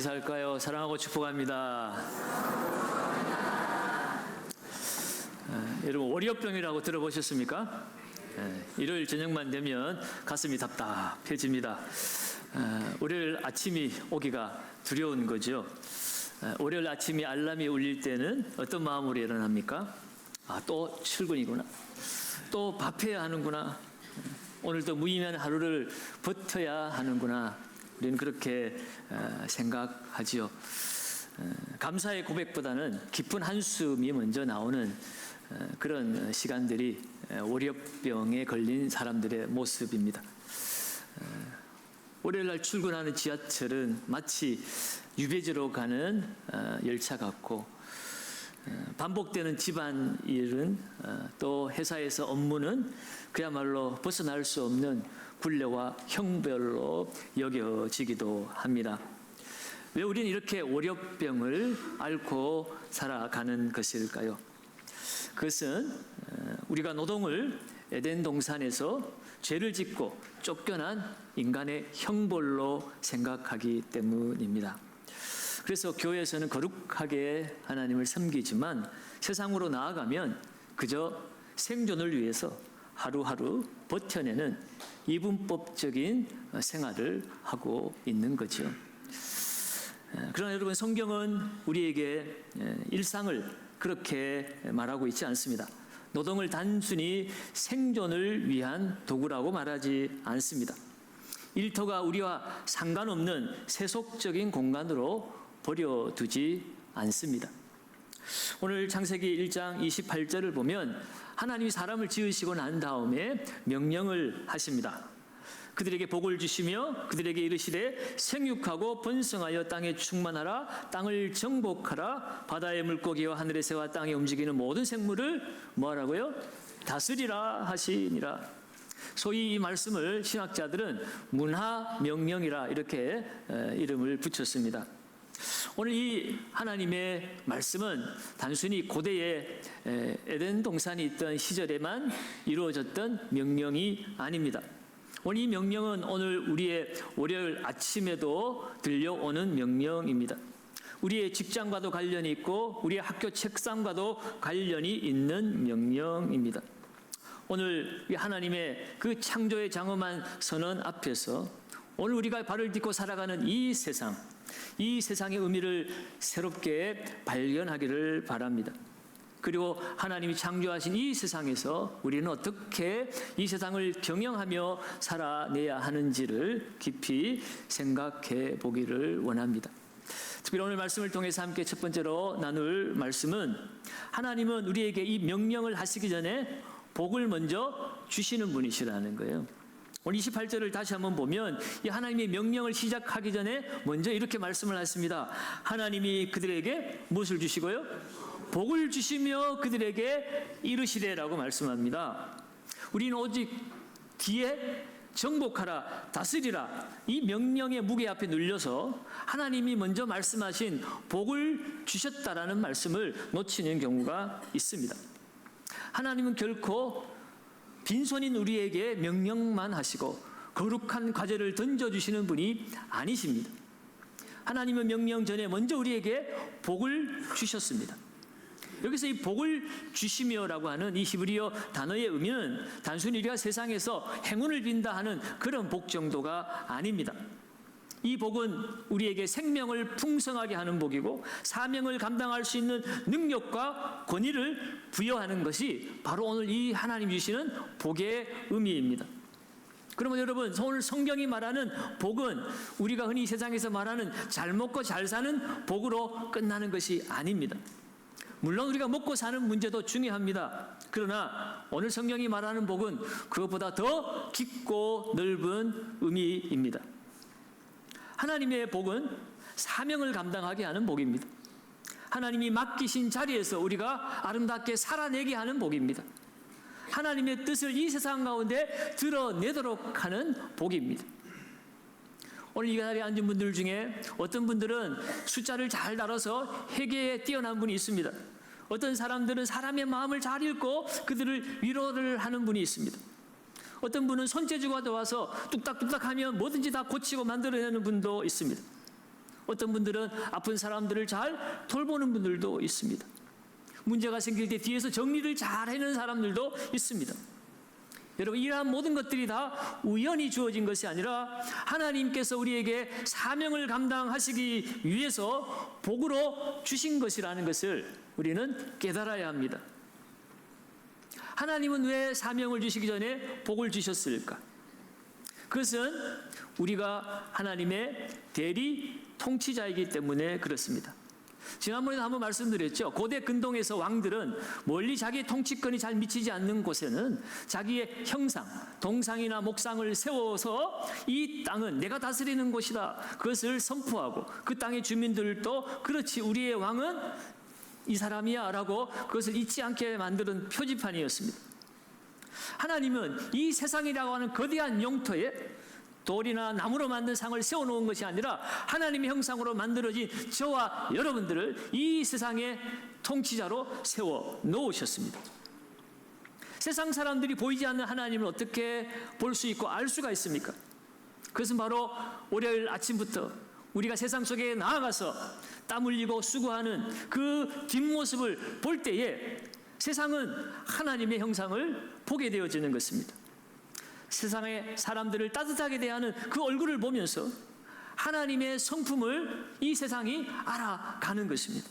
인사할까요? 사랑하고 축복합니다. 여러분, 월요병이라고 들어보셨습니까? 일요일 저녁만 되면 가슴이 답답해집니다. 월요일 아침이 오기가 두려운 거죠. 월요일 아침이 알람이 울릴 때는 어떤 마음으로 일어납니까? 또 출근이구나. 또 밥해야 하는구나. 오늘도 무의미한 하루를 버텨야 하는구나. 우리는 그렇게 생각하지요. 감사의 고백보다는 깊은 한숨이 먼저 나오는 그런 시간들이 월요병에 걸린 사람들의 모습입니다. 월요일날 출근하는 지하철은 마치 유배지로 가는 열차 같고, 반복되는 집안일은 또 회사에서 업무는 그야말로 벗어날 수 없는 굴레와 형벌로 여겨지기도 합니다. 왜 우리는 이렇게 월요병을 앓고 살아가는 것일까요? 그것은 우리가 노동을 에덴 동산에서 죄를 짓고 쫓겨난 인간의 형벌로 생각하기 때문입니다. 그래서 교회에서는 거룩하게 하나님을 섬기지만 세상으로 나아가면 그저 생존을 위해서 하루하루 버텨내는 이분법적인 생활을 하고 있는 거죠. 그러나 여러분, 성경은 우리에게 일상을 그렇게 말하고 있지 않습니다. 노동을 단순히 생존을 위한 도구라고 말하지 않습니다. 일터가 우리와 상관없는 세속적인 공간으로 버려두지 않습니다. 오늘 창세기 1장 28절을 보면 하나님이 사람을 지으시고 난 다음에 명령을 하십니다. 그들에게 복을 주시며 그들에게 이르시되 생육하고 번성하여 땅에 충만하라, 땅을 정복하라, 바다의 물고기와 하늘의 새와 땅에 움직이는 모든 생물을 뭐하라고요? 다스리라 하시니라. 소위 이 말씀을 신학자들은 문하명령이라 이렇게 이름을 붙였습니다. 오늘 이 하나님의 말씀은 단순히 고대에 에덴 동산이 있던 시절에만 이루어졌던 명령이 아닙니다. 오늘 이 명령은 오늘 우리의 월요일 아침에도 들려오는 명령입니다. 우리의 직장과도 관련이 있고 우리의 학교 책상과도 관련이 있는 명령입니다. 오늘 하나님의 그 창조의 장엄한 선언 앞에서 오늘 우리가 발을 딛고 살아가는 이 세상의 의미를 새롭게 발견하기를 바랍니다. 그리고 하나님이 창조하신 이 세상에서 우리는 어떻게 이 세상을 경영하며 살아내야 하는지를 깊이 생각해 보기를 원합니다. 특별히 오늘 말씀을 통해서 함께 첫 번째로 나눌 말씀은, 하나님은 우리에게 이 명령을 하시기 전에 복을 먼저 주시는 분이시라는 거예요. 오늘 28절을 다시 한번 보면 이 하나님의 명령을 시작하기 전에 먼저 이렇게 말씀을 하십니다. 하나님이 그들에게 무엇을 주시고요? 복을 주시며 그들에게 이르시되라고 말씀합니다. 우리는 오직 뒤에 정복하라, 다스리라 이 명령의 무게 앞에 눌려서 하나님이 먼저 말씀하신 복을 주셨다라는 말씀을 놓치는 경우가 있습니다. 하나님은 결코 빈손인 우리에게 명령만 하시고 거룩한 과제를 던져주시는 분이 아니십니다. 하나님은 명령 전에 먼저 우리에게 복을 주셨습니다. 여기서 이 복을 주시며라고 하는 이 히브리어 단어의 의미는 단순히 우리가 세상에서 행운을 빈다 하는 그런 복 정도가 아닙니다. 이 복은 우리에게 생명을 풍성하게 하는 복이고 사명을 감당할 수 있는 능력과 권위를 부여하는 것이 바로 오늘 이 하나님 주시는 복의 의미입니다. 그러면 여러분, 오늘 성경이 말하는 복은 우리가 흔히 세상에서 말하는 잘 먹고 잘 사는 복으로 끝나는 것이 아닙니다. 물론 우리가 먹고 사는 문제도 중요합니다. 그러나 오늘 성경이 말하는 복은 그것보다 더 깊고 넓은 의미입니다. 하나님의 복은 사명을 감당하게 하는 복입니다. 하나님이 맡기신 자리에서 우리가 아름답게 살아내게 하는 복입니다. 하나님의 뜻을 이 세상 가운데 드러내도록 하는 복입니다. 오늘 이 자리에 앉은 분들 중에 어떤 분들은 숫자를 잘 다뤄서 회계에 뛰어난 분이 있습니다. 어떤 사람들은 사람의 마음을 잘 읽고 그들을 위로를 하는 분이 있습니다. 어떤 분은 손재주가 좋아서 뚝딱뚝딱 하면 뭐든지 다 고치고 만들어내는 분도 있습니다. 어떤 분들은 아픈 사람들을 잘 돌보는 분들도 있습니다. 문제가 생길 때 뒤에서 정리를 잘 해내는 사람들도 있습니다. 여러분, 이러한 모든 것들이 다 우연히 주어진 것이 아니라 하나님께서 우리에게 사명을 감당하시기 위해서 복으로 주신 것이라는 것을 우리는 깨달아야 합니다. 하나님은 왜 사명을 주시기 전에 복을 주셨을까? 그것은 우리가 하나님의 대리 통치자이기 때문에 그렇습니다. 지난번에도 한번 말씀드렸죠. 고대 근동에서 왕들은 멀리 자기의 통치권이 잘 미치지 않는 곳에는 자기의 형상, 동상이나 목상을 세워서 이 땅은 내가 다스리는 곳이다, 그것을 선포하고 그 땅의 주민들도 그렇지, 우리의 왕은 이 사람이야 라고 그것을 잊지 않게 만드는 표지판이었습니다. 하나님은 이 세상이라고 하는 거대한 용터에 돌이나 나무로 만든 상을 세워놓은 것이 아니라 하나님의 형상으로 만들어진 저와 여러분들을 이 세상의 통치자로 세워 놓으셨습니다. 세상 사람들이 보이지 않는 하나님을 어떻게 볼 수 있고 알 수가 있습니까? 그것은 바로 월요일 아침부터 우리가 세상 속에 나아가서 땀 흘리고 수고하는 그 뒷모습을 볼 때에 세상은 하나님의 형상을 보게 되어지는 것입니다. 세상의 사람들을 따뜻하게 대하는 그 얼굴을 보면서 하나님의 성품을 이 세상이 알아가는 것입니다.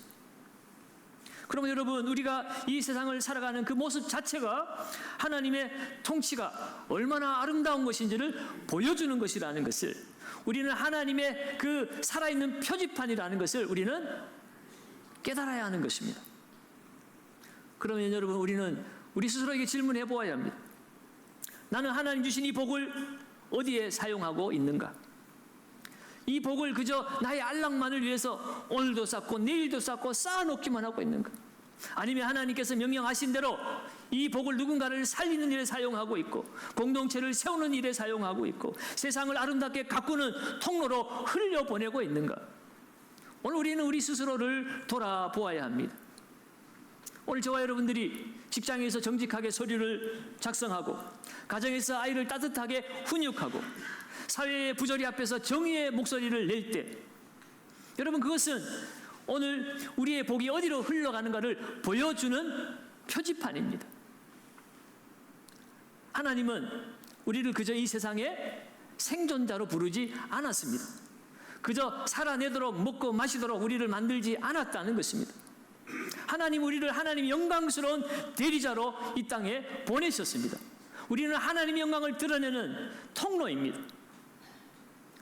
그러면 여러분, 우리가 이 세상을 살아가는 그 모습 자체가 하나님의 통치가 얼마나 아름다운 것인지를 보여주는 것이라는 것을, 우리는 하나님의 그 살아있는 표지판이라는 것을 우리는 깨달아야 하는 것입니다. 그러면 여러분, 우리는 우리 스스로에게 질문해 보아야 합니다. 나는 하나님 주신 이 복을 어디에 사용하고 있는가? 이 복을 그저 나의 안락만을 위해서 오늘도 쌓고 내일도 쌓고 쌓아놓기만 하고 있는가? 아니면 하나님께서 명령하신 대로 이 복을 누군가를 살리는 일에 사용하고 있고, 공동체를 세우는 일에 사용하고 있고, 세상을 아름답게 가꾸는 통로로 흘려보내고 있는가? 오늘 우리는 우리 스스로를 돌아보아야 합니다. 오늘 저와 여러분들이 직장에서 정직하게 서류를 작성하고, 가정에서 아이를 따뜻하게 훈육하고, 사회의 부조리 앞에서 정의의 목소리를 낼 때, 여러분, 그것은 오늘 우리의 복이 어디로 흘러가는가를 보여주는 표지판입니다. 하나님은 우리를 그저 이 세상에 생존자로 부르지 않았습니다. 그저 살아내도록 먹고 마시도록 우리를 만들지 않았다는 것입니다. 하나님, 우리를 하나님 영광스러운 대리자로 이 땅에 보내셨습니다. 우리는 하나님의 영광을 드러내는 통로입니다.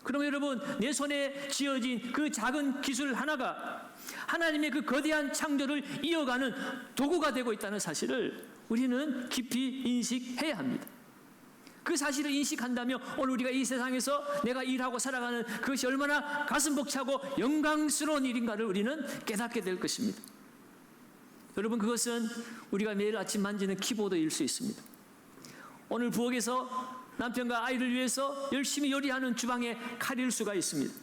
그럼 여러분, 내 손에 쥐어진 그 작은 기술 하나가 하나님의 그 거대한 창조를 이어가는 도구가 되고 있다는 사실을 우리는 깊이 인식해야 합니다. 그 사실을 인식한다면 오늘 우리가 이 세상에서 내가 일하고 살아가는 그것이 얼마나 가슴 벅차고 영광스러운 일인가를 우리는 깨닫게 될 것입니다. 여러분, 그것은 우리가 매일 아침 만지는 키보드일 수 있습니다. 오늘 부엌에서 남편과 아이를 위해서 열심히 요리하는 주방의 칼일 수가 있습니다.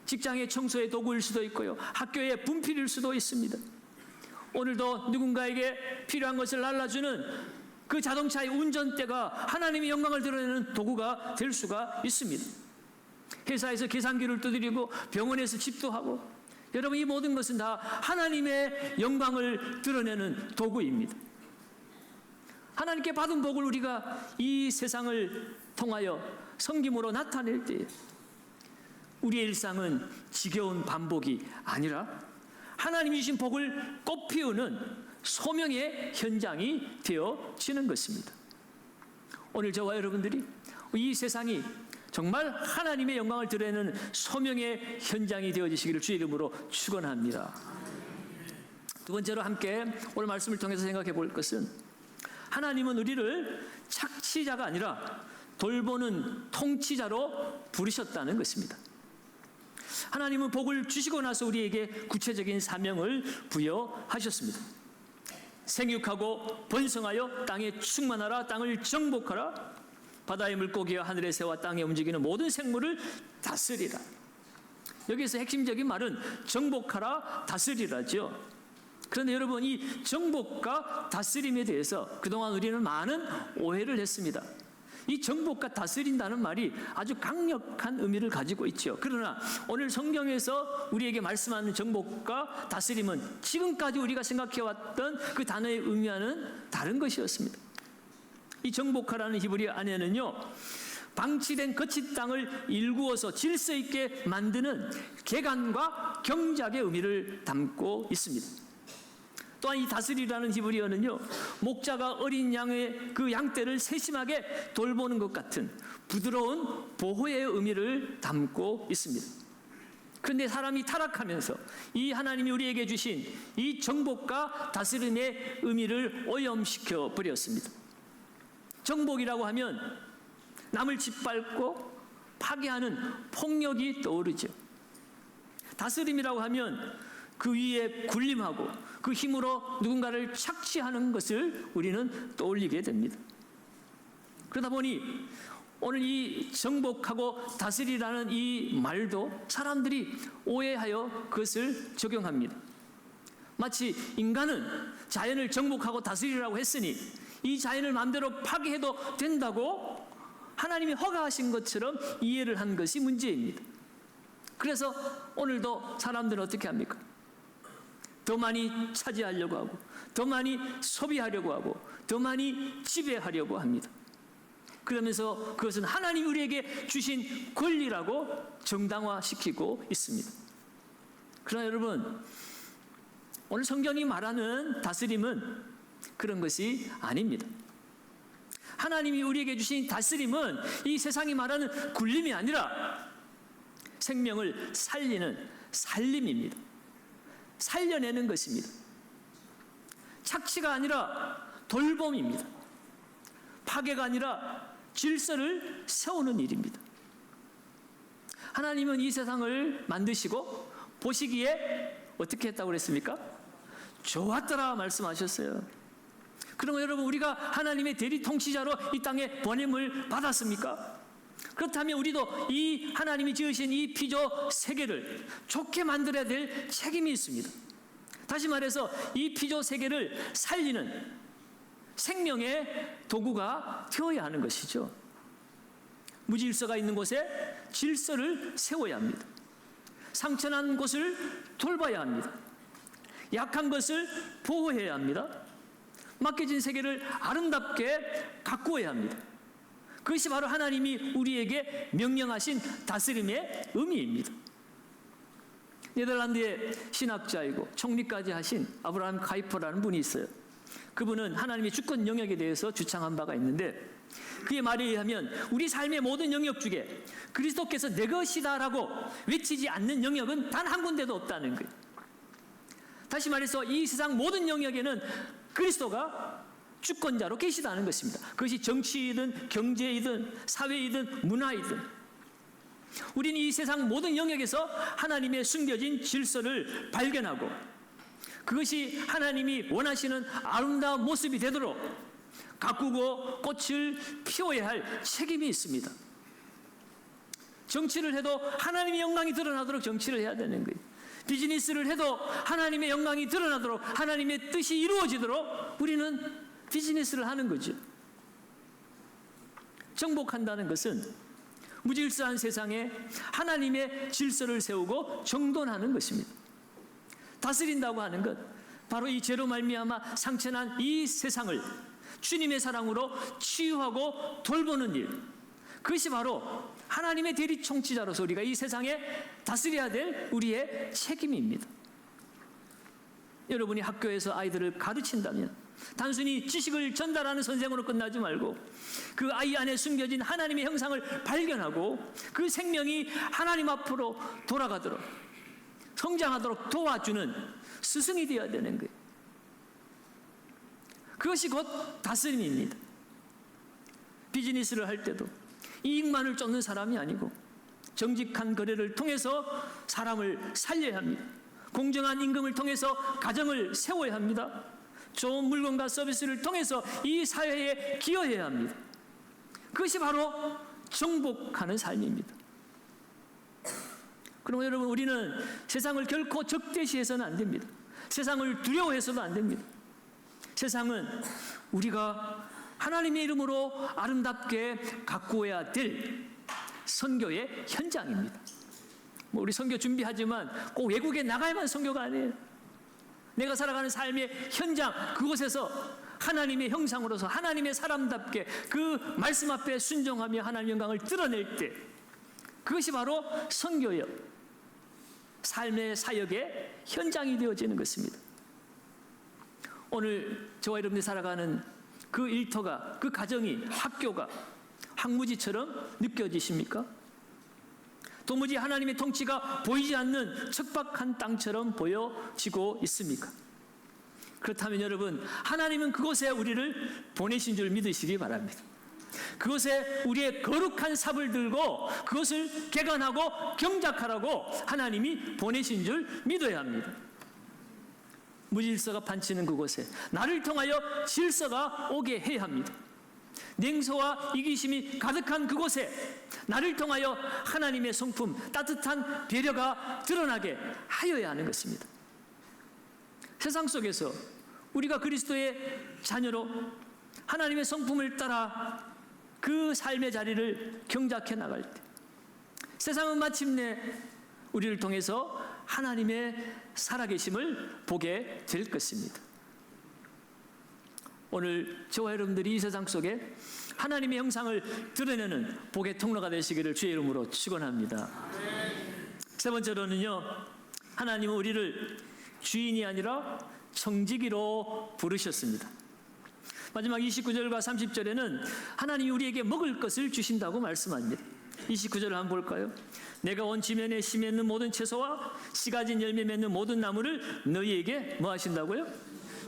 직장의 청소의 도구일 수도 있고요, 학교의 분필일 수도 있습니다. 오늘도 누군가에게 필요한 것을 날라주는 그 자동차의 운전대가 하나님의 영광을 드러내는 도구가 될 수가 있습니다. 회사에서 계산기를 두드리고 병원에서 집도하고, 여러분, 이 모든 것은 다 하나님의 영광을 드러내는 도구입니다. 하나님께 받은 복을 우리가 이 세상을 통하여 섬김으로 나타낼 때 우리의 일상은 지겨운 반복이 아니라 하나님이 주신 복을 꽃피우는 소명의 현장이 되어지는 것입니다. 오늘 저와 여러분들이 이 세상이 정말 하나님의 영광을 드러내는 소명의 현장이 되어지시기를 주의 이름으로 축원합니다. 두 번째로 함께 오늘 말씀을 통해서 생각해 볼 것은, 하나님은 우리를 착취자가 아니라 돌보는 통치자로 부르셨다는 것입니다. 하나님은 복을 주시고 나서 우리에게 구체적인 사명을 부여하셨습니다. 생육하고 번성하여 땅에 충만하라, 땅을 정복하라, 바다의 물고기와 하늘의 새와 땅에 움직이는 모든 생물을 다스리라. 여기서 핵심적인 말은 정복하라, 다스리라죠. 그런데 여러분, 이 정복과 다스림에 대해서 그동안 우리는 많은 오해를 했습니다. 이 정복과 다스린다는 말이 아주 강력한 의미를 가지고 있죠. 그러나 오늘 성경에서 우리에게 말씀하는 정복과 다스림은 지금까지 우리가 생각해왔던 그 단어의 의미와는 다른 것이었습니다. 이 정복하라는 히브리 안에는요, 방치된 거친 땅을 일구어서 질서 있게 만드는 개간과 경작의 의미를 담고 있습니다. 또한 이 다스리라는 히브리어는요, 목자가 어린 양의 그 양떼를 세심하게 돌보는 것 같은 부드러운 보호의 의미를 담고 있습니다. 그런데 사람이 타락하면서 이 하나님이 우리에게 주신 이 정복과 다스림의 의미를 오염시켜 버렸습니다. 정복이라고 하면 남을 짓밟고 파괴하는 폭력이 떠오르죠. 다스림이라고 하면 그 위에 군림하고 그 힘으로 누군가를 착취하는 것을 우리는 떠올리게 됩니다. 그러다 보니 오늘 이 정복하고 다스리라는 이 말도 사람들이 오해하여 그것을 적용합니다. 마치 인간은 자연을 정복하고 다스리라고 했으니 이 자연을 마음대로 파괴해도 된다고 하나님이 허가하신 것처럼 이해를 한 것이 문제입니다. 그래서 오늘도 사람들은 어떻게 합니까? 더 많이 차지하려고 하고, 더 많이 소비하려고 하고, 더 많이 지배하려고 합니다. 그러면서 그것은 하나님이 우리에게 주신 권리라고 정당화시키고 있습니다. 그러나 여러분, 오늘 성경이 말하는 다스림은 그런 것이 아닙니다. 하나님이 우리에게 주신 다스림은 이 세상이 말하는 굴림이 아니라 생명을 살리는 살림입니다. 살려내는 것입니다. 착취가 아니라 돌봄입니다. 파괴가 아니라 질서를 세우는 일입니다. 하나님은 이 세상을 만드시고 보시기에 어떻게 했다고 그랬습니까? 좋았더라 말씀하셨어요. 그러면 여러분, 우리가 하나님의 대리 통치자로 이 땅에 보냄을 받았습니까? 그렇다면 우리도 이 하나님이 지으신 이 피조 세계를 좋게 만들어야 될 책임이 있습니다. 다시 말해서 이 피조 세계를 살리는 생명의 도구가 되어야 하는 것이죠. 무질서가 있는 곳에 질서를 세워야 합니다. 상처난 곳을 돌봐야 합니다. 약한 것을 보호해야 합니다. 맡겨진 세계를 아름답게 가꾸어야 합니다. 그것이 바로 하나님이 우리에게 명령하신 다스림의 의미입니다. 네덜란드의 신학자이고 총리까지 하신 아브라함 카이퍼라는 분이 있어요. 그분은 하나님의 주권 영역에 대해서 주창한 바가 있는데, 그의 말에 의하면 우리 삶의 모든 영역 중에 그리스도께서 내 것이다라고 외치지 않는 영역은 단 한 군데도 없다는 거예요. 다시 말해서 이 세상 모든 영역에는 그리스도가 주권자로 계시다는 것입니다. 그것이 정치이든 경제이든 사회이든 문화이든, 우리는 이 세상 모든 영역에서 하나님의 숨겨진 질서를 발견하고 그것이 하나님이 원하시는 아름다운 모습이 되도록 가꾸고 꽃을 피워야 할 책임이 있습니다. 정치를 해도 하나님의 영광이 드러나도록 정치를 해야 되는 거예요. 비즈니스를 해도 하나님의 영광이 드러나도록, 하나님의 뜻이 이루어지도록 우리는 비즈니스를 하는 거죠. 정복한다는 것은 무질서한 세상에 하나님의 질서를 세우고 정돈하는 것입니다. 다스린다고 하는 것, 바로 이 죄로 말미암아 상처난 이 세상을 주님의 사랑으로 치유하고 돌보는 일, 그것이 바로 하나님의 대리 통치자로서 우리가 이 세상에 다스려야 될 우리의 책임입니다. 여러분이 학교에서 아이들을 가르친다면 단순히 지식을 전달하는 선생으로 끝나지 말고 그 아이 안에 숨겨진 하나님의 형상을 발견하고 그 생명이 하나님 앞으로 돌아가도록, 성장하도록 도와주는 스승이 되어야 되는 거예요. 그것이 곧 다스림입니다. 비즈니스를 할 때도 이익만을 쫓는 사람이 아니고 정직한 거래를 통해서 사람을 살려야 합니다. 공정한 임금을 통해서 가정을 세워야 합니다. 좋은 물건과 서비스를 통해서 이 사회에 기여해야 합니다. 그것이 바로 정복하는 삶입니다. 그럼 여러분, 우리는 세상을 결코 적대시해서는 안 됩니다. 세상을 두려워해서도 안 됩니다. 세상은 우리가 하나님의 이름으로 아름답게 가꾸어야 될 선교의 현장입니다. 우리 선교 준비하지만 꼭 외국에 나가야만 선교가 아니에요. 내가 살아가는 삶의 현장, 그곳에서 하나님의 형상으로서 하나님의 사람답게 그 말씀 앞에 순종하며 하나님의 영광을 드러낼 때, 그것이 바로 선교요, 삶의 사역의 현장이 되어지는 것입니다. 오늘 저와 여러분이 살아가는 그 일터가, 그 가정이, 학교가 황무지처럼 느껴지십니까? 도무지 하나님의 통치가 보이지 않는 척박한 땅처럼 보여지고 있습니까? 그렇다면 여러분, 하나님은 그곳에 우리를 보내신 줄 믿으시기 바랍니다. 그곳에 우리의 거룩한 삽을 들고 그것을 개간하고 경작하라고 하나님이 보내신 줄 믿어야 합니다. 무질서가 판치는 그곳에 나를 통하여 질서가 오게 해야 합니다. 냉소와 이기심이 가득한 그곳에 나를 통하여 하나님의 성품, 따뜻한 배려가 드러나게 하여야 하는 것입니다. 세상 속에서 우리가 그리스도의 자녀로 하나님의 성품을 따라 그 삶의 자리를 경작해 나갈 때, 세상은 마침내 우리를 통해서 하나님의 살아계심을 보게 될 것입니다. 오늘 저와 여러분들이 이 세상 속에 하나님의 형상을 드러내는 복의 통로가 되시기를 주의 이름으로 축원합니다. 세 번째로는요, 하나님은 우리를 주인이 아니라 청지기로 부르셨습니다. 마지막 29절과 30절에는 하나님이 우리에게 먹을 것을 주신다고 말씀합니다. 29절을 한번 볼까요? 내가 온 지면에 씨 맺는 모든 채소와 씨 가진 열매 맺는 모든 나무를 너희에게 뭐 하신다고요?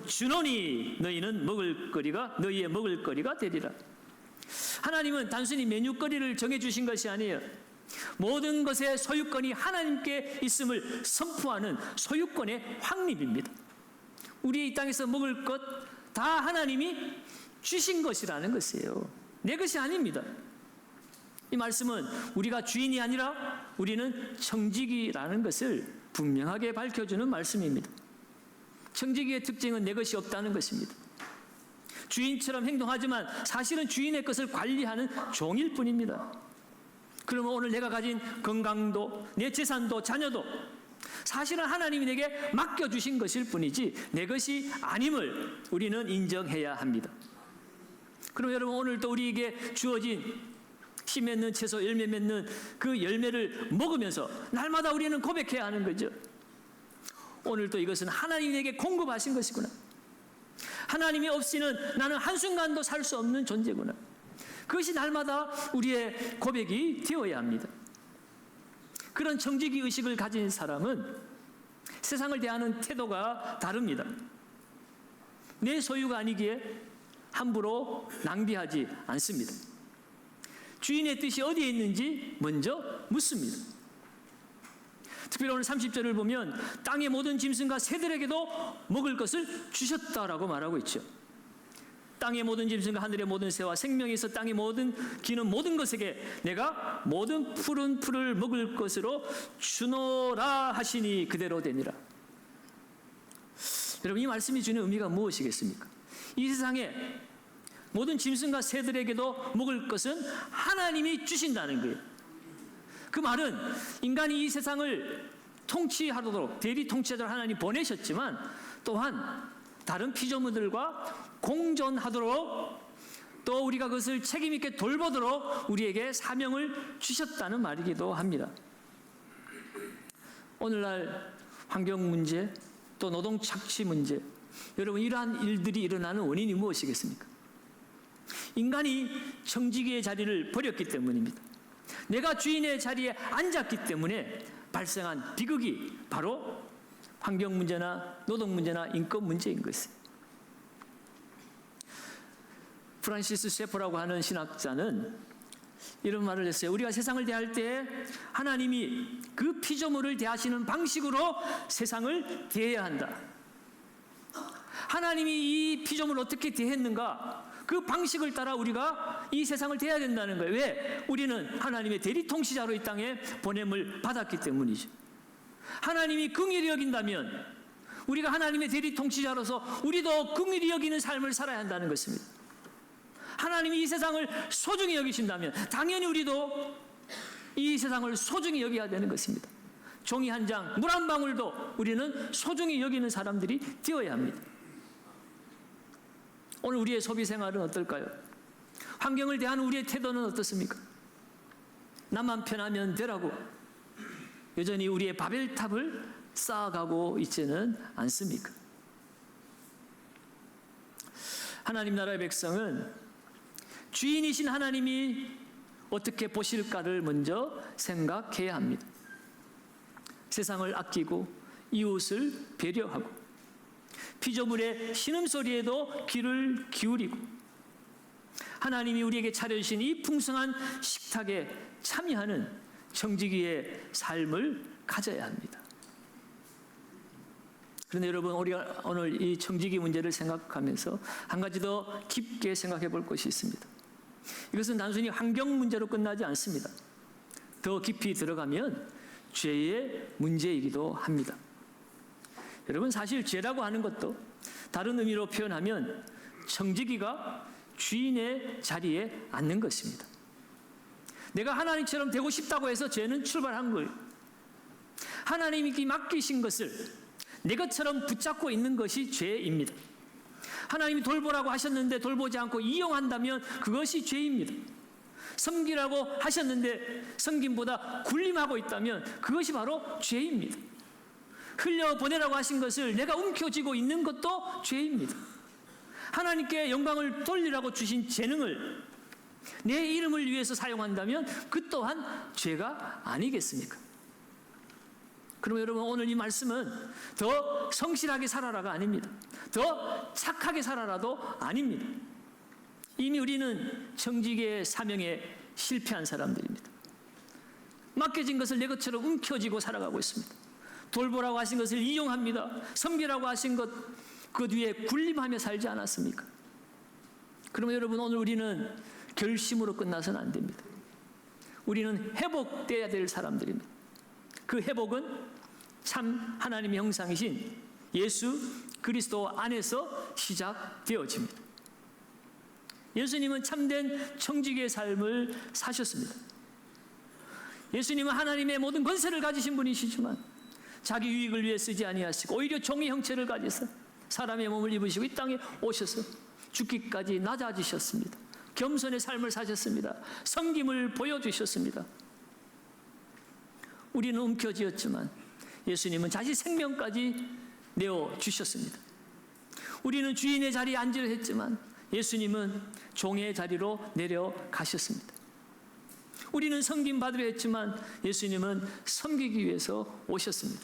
주노니 너희는 먹을거리가, 너희의 먹을거리가 되리라. 하나님은 단순히 메뉴거리를 정해주신 것이 아니에요. 모든 것의 소유권이 하나님께 있음을 선포하는 소유권의 확립입니다. 우리 이 땅에서 먹을 것 다 하나님이 주신 것이라는 것이에요. 내 것이 아닙니다. 이 말씀은 우리가 주인이 아니라 우리는 청지기라는 것을 분명하게 밝혀주는 말씀입니다. 청지기의 특징은 내 것이 없다는 것입니다. 주인처럼 행동하지만 사실은 주인의 것을 관리하는 종일 뿐입니다. 그러면 오늘 내가 가진 건강도, 내 재산도, 자녀도 사실은 하나님이 내게 맡겨주신 것일 뿐이지 내 것이 아님을 우리는 인정해야 합니다. 그럼 여러분, 오늘도 우리에게 주어진 씨 맺는 채소, 열매 맺는 그 열매를 먹으면서 날마다 우리는 고백해야 하는 거죠. 오늘도 이것은 하나님이 내게 공급하신 것이구나. 하나님이 없이는 나는 한순간도 살 수 없는 존재구나. 그것이 날마다 우리의 고백이 되어야 합니다. 그런 청지기 의식을 가진 사람은 세상을 대하는 태도가 다릅니다. 내 소유가 아니기에 함부로 낭비하지 않습니다. 주인의 뜻이 어디에 있는지 먼저 묻습니다. 특별히 오늘 30절을 보면 땅의 모든 짐승과 새들에게도 먹을 것을 주셨다라고 말하고 있죠. 땅의 모든 짐승과 하늘의 모든 새와 생명이 있어 땅의 모든 기는 모든 것에게 내가 모든 푸른 풀을 먹을 것으로 주노라 하시니 그대로 되니라. 여러분, 이 말씀이 주는 의미가 무엇이겠습니까? 이 세상에 모든 짐승과 새들에게도 먹을 것은 하나님이 주신다는 거예요. 그 말은 인간이 이 세상을 통치하도록, 대리 통치하도록 하나님 보내셨지만 또한 다른 피조물들과 공존하도록, 또 우리가 그것을 책임있게 돌보도록 우리에게 사명을 주셨다는 말이기도 합니다. 오늘날 환경 문제, 또 노동 착취 문제, 여러분, 이러한 일들이 일어나는 원인이 무엇이겠습니까? 인간이 청지기의 자리를 버렸기 때문입니다. 내가 주인의 자리에 앉았기 때문에 발생한 비극이 바로 환경 문제나 노동 문제나 인권 문제인 것이에요. 프란시스 셰퍼라고 하는 신학자는 이런 말을 했어요. 우리가 세상을 대할 때 하나님이 그 피조물을 대하시는 방식으로 세상을 대해야 한다. 하나님이 이 피조물을 어떻게 대했는가, 그 방식을 따라 우리가 이 세상을 대해야 된다는 거예요. 왜? 우리는 하나님의 대리 통치자로 이 땅에 보냄을 받았기 때문이죠. 하나님이 긍휼히 여긴다면 우리가 하나님의 대리 통치자로서 우리도 긍휼히 여기는 삶을 살아야 한다는 것입니다. 하나님이 이 세상을 소중히 여기신다면 당연히 우리도 이 세상을 소중히 여겨야 되는 것입니다. 종이 한 장, 물 한 방울도 우리는 소중히 여기는 사람들이 되어야 합니다. 오늘 우리의 소비 생활은 어떨까요? 환경을 대하는 우리의 태도는 어떻습니까? 나만 편하면 되라고 여전히 우리의 바벨탑을 쌓아가고 있지는 않습니까? 하나님 나라의 백성은 주인이신 하나님이 어떻게 보실까를 먼저 생각해야 합니다. 세상을 아끼고 이웃을 배려하고 피조물의 신음소리에도 귀를 기울이고 하나님이 우리에게 차려주신 이 풍성한 식탁에 참여하는 청지기의 삶을 가져야 합니다. 그런데 여러분, 우리가 오늘 이 청지기 문제를 생각하면서 한 가지 더 깊게 생각해 볼 것이 있습니다. 이것은 단순히 환경 문제로 끝나지 않습니다. 더 깊이 들어가면 죄의 문제이기도 합니다. 여러분, 사실 죄라고 하는 것도 다른 의미로 표현하면 청지기가 주인의 자리에 앉는 것입니다. 내가 하나님처럼 되고 싶다고 해서 죄는 출발한 거예요. 하나님이 맡기신 것을 내 것처럼 붙잡고 있는 것이 죄입니다. 하나님이 돌보라고 하셨는데 돌보지 않고 이용한다면 그것이 죄입니다. 섬기라고 하셨는데 섬김보다 군림하고 있다면 그것이 바로 죄입니다. 흘려보내라고 하신 것을 내가 움켜쥐고 있는 것도 죄입니다. 하나님께 영광을 돌리라고 주신 재능을 내 이름을 위해서 사용한다면 그 또한 죄가 아니겠습니까? 그럼 여러분, 오늘 이 말씀은 더 성실하게 살아라가 아닙니다. 더 착하게 살아라도 아닙니다. 이미 우리는 청지기의 사명에 실패한 사람들입니다. 맡겨진 것을 내 것처럼 움켜쥐고 살아가고 있습니다. 돌보라고 하신 것을 이용합니다. 섬기라고 하신 것, 그 뒤에 군림하며 살지 않았습니까? 그러면 여러분, 오늘 우리는 결심으로 끝나서는 안 됩니다. 우리는 회복돼야 될 사람들입니다. 그 회복은 참 하나님의 형상이신 예수 그리스도 안에서 시작되어집니다. 예수님은 참된 청지기의 삶을 사셨습니다. 예수님은 하나님의 모든 권세를 가지신 분이시지만 자기 유익을 위해 쓰지 아니하시고 오히려 종의 형체를 가지사 사람의 몸을 입으시고 이 땅에 오셔서 죽기까지 낮아지셨습니다. 겸손의 삶을 사셨습니다. 섬김을 보여주셨습니다. 우리는 움켜쥐었지만 예수님은 자신 생명까지 내어주셨습니다. 우리는 주인의 자리에 앉으려 했지만 예수님은 종의 자리로 내려가셨습니다. 우리는 섬김 받으려 했지만 예수님은 섬기기 위해서 오셨습니다.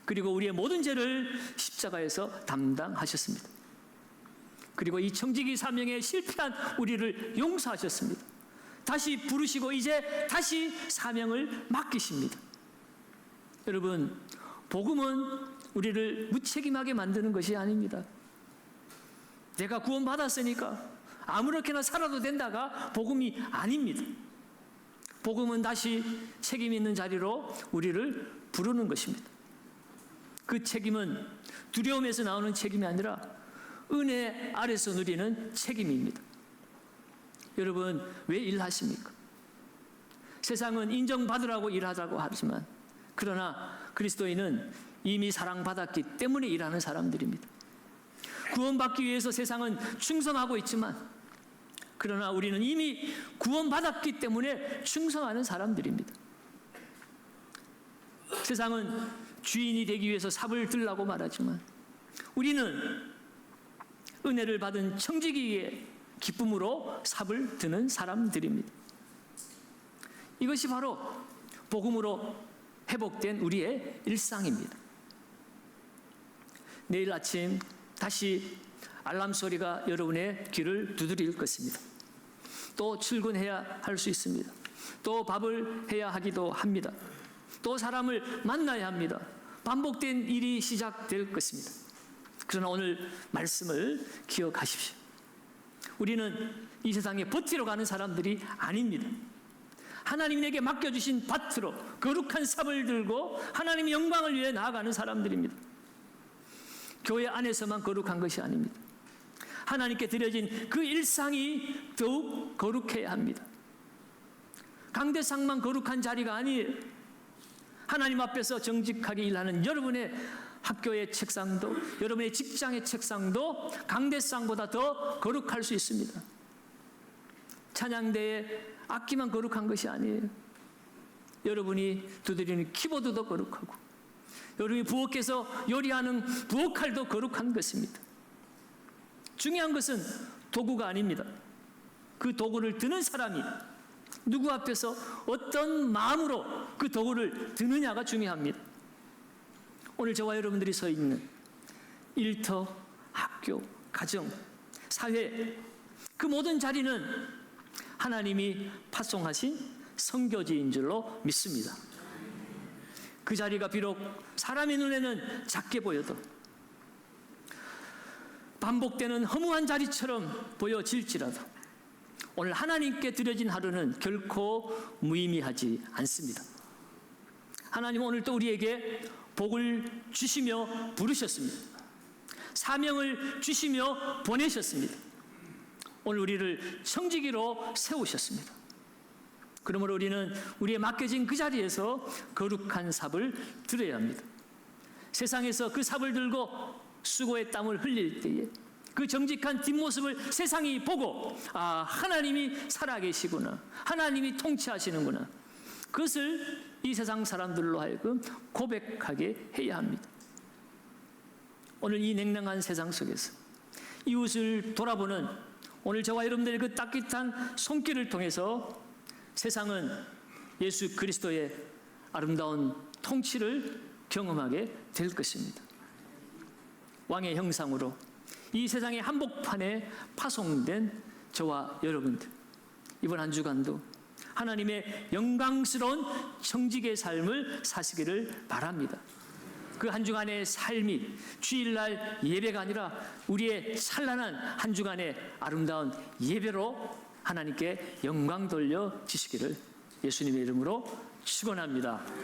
그리고 우리의 모든 죄를 십자가에서 담당하셨습니다. 그리고 이 청지기 사명에 실패한 우리를 용서하셨습니다. 다시 부르시고 이제 다시 사명을 맡기십니다. 여러분, 복음은 우리를 무책임하게 만드는 것이 아닙니다. 내가 구원받았으니까 아무렇게나 살아도 된다가 복음이 아닙니다. 복음은 다시 책임 있는 자리로 우리를 부르는 것입니다. 그 책임은 두려움에서 나오는 책임이 아니라 은혜 아래서 누리는 책임입니다. 여러분, 왜 일하십니까? 세상은 인정받으라고 일하자고 하지만 그러나 그리스도인은 이미 사랑받았기 때문에 일하는 사람들입니다. 구원받기 위해서 세상은 충성하고 있지만 그러나 우리는 이미 구원받았기 때문에 충성하는 사람들입니다. 세상은 주인이 되기 위해서 삽을 들라고 말하지만 우리는 은혜를 받은 청지기의 기쁨으로 삽을 드는 사람들입니다. 이것이 바로 복음으로 회복된 우리의 일상입니다. 내일 아침 다시 알람 소리가 여러분의 귀를 두드릴 것입니다. 또 출근해야 할 수 있습니다. 또 밥을 해야 하기도 합니다. 또 사람을 만나야 합니다. 반복된 일이 시작될 것입니다. 그러나 오늘 말씀을 기억하십시오. 우리는 이 세상에 버티러 가는 사람들이 아닙니다. 하나님이 내게 맡겨주신 밭으로 거룩한 삽을 들고 하나님의 영광을 위해 나아가는 사람들입니다. 교회 안에서만 거룩한 것이 아닙니다. 하나님께 드려진 그 일상이 더욱 거룩해야 합니다. 강대상만 거룩한 자리가 아니에요. 하나님 앞에서 정직하게 일하는 여러분의 학교의 책상도, 여러분의 직장의 책상도 강대상보다 더 거룩할 수 있습니다. 찬양대의 악기만 거룩한 것이 아니에요. 여러분이 두드리는 키보드도 거룩하고, 여러분이 부엌에서 요리하는 부엌칼도 거룩한 것입니다. 중요한 것은 도구가 아닙니다. 그 도구를 드는 사람이 누구 앞에서 어떤 마음으로 그 도구를 드느냐가 중요합니다. 오늘 저와 여러분들이 서 있는 일터, 학교, 가정, 사회, 그 모든 자리는 하나님이 파송하신 선교지인 줄로 믿습니다. 그 자리가 비록 사람의 눈에는 작게 보여도 반복되는 허무한 자리처럼 보여질지라도 오늘 하나님께 드려진 하루는 결코 무의미하지 않습니다. 하나님 오늘 또 우리에게 복을 주시며 부르셨습니다. 사명을 주시며 보내셨습니다. 오늘 우리를 청지기로 세우셨습니다. 그러므로 우리는 우리의 맡겨진 그 자리에서 거룩한 삽을 들어야 합니다. 세상에서 그 삽을 들고 수고의 땀을 흘릴 때에 그 정직한 뒷모습을 세상이 보고, 아, 하나님이 살아계시구나, 하나님이 통치하시는구나, 그것을 이 세상 사람들로 하여금 고백하게 해야 합니다. 오늘 이 냉랭한 세상 속에서 이웃을 돌아보는 오늘 저와 여러분들의 그 따뜻한 손길을 통해서 세상은 예수 그리스도의 아름다운 통치를 경험하게 될 것입니다. 왕의 형상으로 이 세상의 한복판에 파송된 저와 여러분들, 이번 한 주간도 하나님의 영광스러운 청직의 삶을 사시기를 바랍니다. 그 한 주간의 삶이 주일날 예배가 아니라 우리의 찬란한 한 주간의 아름다운 예배로 하나님께 영광 돌려 주시기를 예수님의 이름으로 축원합니다.